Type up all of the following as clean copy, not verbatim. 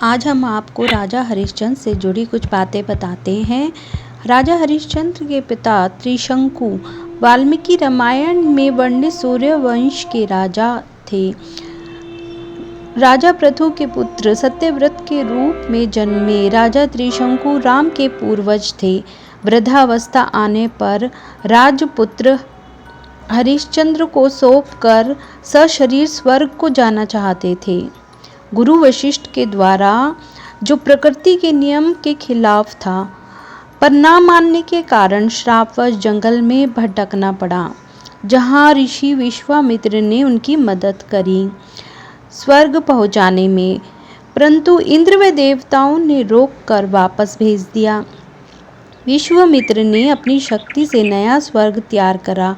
आज हम आपको राजा हरिश्चंद्र से जुड़ी कुछ बातें बताते हैं। राजा हरिश्चंद्र के पिता त्रिशंकु वाल्मीकि रामायण में वर्णित सूर्यवंश के राजा थे। राजा पृथु के पुत्र सत्यव्रत के रूप में जन्मे राजा त्रिशंकु राम के पूर्वज थे। वृद्धावस्था आने पर राजपुत्र हरिश्चंद्र को सौंपकर सशरीर स्वर्ग को जाना चाहते थे। गुरु वशिष्ठ के द्वारा जो प्रकृति के नियम के खिलाफ था, पर ना मानने के कारण श्रापवश जंगल में भटकना पड़ा, जहाँ ऋषि विश्वामित्र ने उनकी मदद करी स्वर्ग पहुँचाने में, परंतु इंद्र व देवताओं ने रोक कर वापस भेज दिया। विश्वामित्र ने अपनी शक्ति से नया स्वर्ग तैयार करा।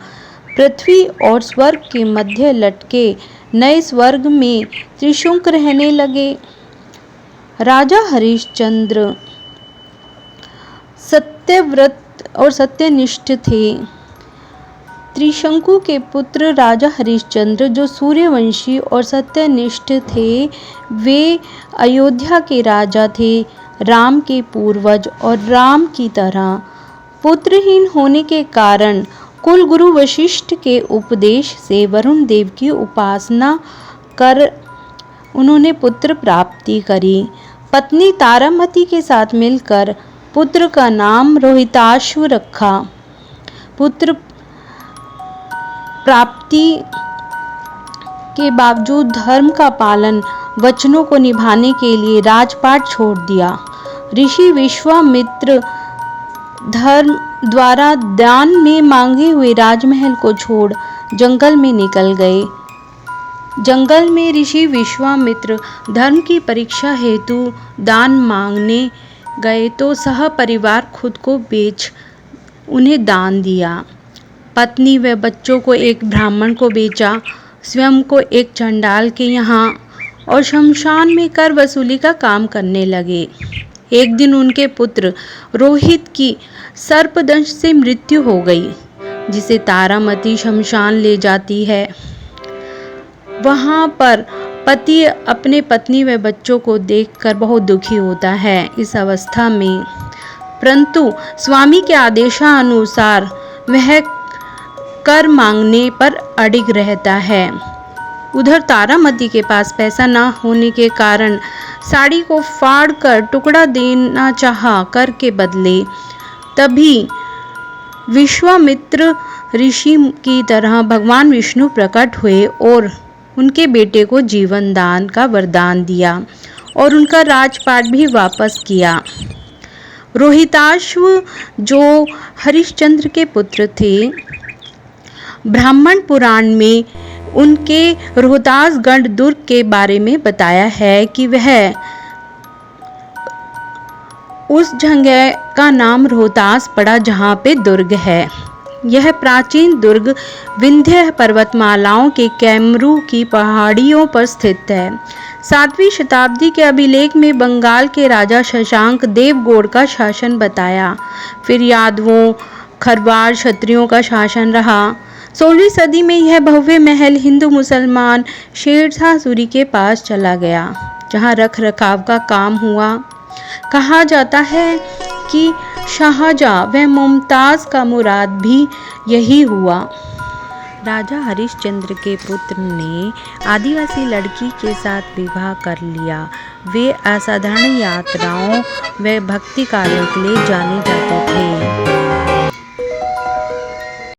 पृथ्वी और स्वर्ग के मध्य लटके नए स्वर्ग में त्रिशंकु रहने लगे। राजा हरिश्चंद्र सत्यव्रत और सत्यनिष्ठ थे। त्रिशंकु के पुत्र राजा हरिश्चंद्र जो सूर्यवंशी और सत्यनिष्ठ थे, वे अयोध्या के राजा थे, राम के पूर्वज और राम की तरह पुत्रहीन होने के कारण कुल गुरु वशिष्ठ के उपदेश से वरुण देव की उपासना कर उन्होंने पुत्र प्राप्ति करी। पत्नी तारामती के साथ मिलकर पुत्र का नाम रोहिताश्व रखा। पुत्र प्राप्ति के बावजूद धर्म का पालन, वचनों को निभाने के लिए राजपाट छोड़ दिया। ऋषि विश्वामित्र धर्म द्वारा दान में मांगे हुए राजमहल को छोड़ जंगल में निकल गए। जंगल में ऋषि विश्वामित्र धर्म की परीक्षा हेतु दान मांगने गए तो सह परिवार खुद को बेच उन्हें दान दिया। पत्नी व बच्चों को एक ब्राह्मण को बेचा, स्वयं को एक चंडाल के यहाँ और शमशान में कर वसूली का काम करने लगे। एक दिन उनके पुत्र रोहित की सर्पदंश से मृत्यु हो गई, जिसे तारामती शमशान ले जाती है। वहां पर पति अपने पत्नी व बच्चों को देखकर बहुत दुखी होता है। इस अवस्था में परंतु स्वामी के आदेशानुसार वह कर मांगने पर अडिग रहता है। उधर तारामती के पास पैसा न होने के कारण साड़ी को फाड़ कर टुकड़ा देना चाहा कर के बदले। तभी विश्वामित्र ऋषि की तरह भगवान विष्णु प्रकट हुए और उनके बेटे को जीवन दान का वरदान दिया और उनका राजपाट भी वापस किया। रोहिताश्व जो हरिश्चंद्र के पुत्र थे, ब्राह्मण पुराण में उनके रोहतासगढ़ दुर्ग के बारे में बताया है कि वह उस जगह का नाम रोहतास पड़ा जहाँ पे दुर्ग है। यह प्राचीन दुर्ग विंध्य पर्वतमालाओं के कैमरू की पहाड़ियों पर स्थित है। 7वीं शताब्दी के अभिलेख में बंगाल के राजा शशांक देवगौड़ का शासन बताया। फिर यादवों, खरवार क्षत्रियों का शासन रहा। 16वीं सदी में यह भव्य महल हिंदू मुसलमान शेरशाह सूरी के पास चला गया, जहाँ रख रखाव का काम हुआ। कहा जाता है कि शाहजहां व मुमताज का मुराद भी यही हुआ। राजा हरिश्चंद्र के पुत्र ने आदिवासी लड़की के साथ विवाह कर लिया। वे असाधारण यात्राओं व भक्ति कार्यों के लिए जाने जाते थे।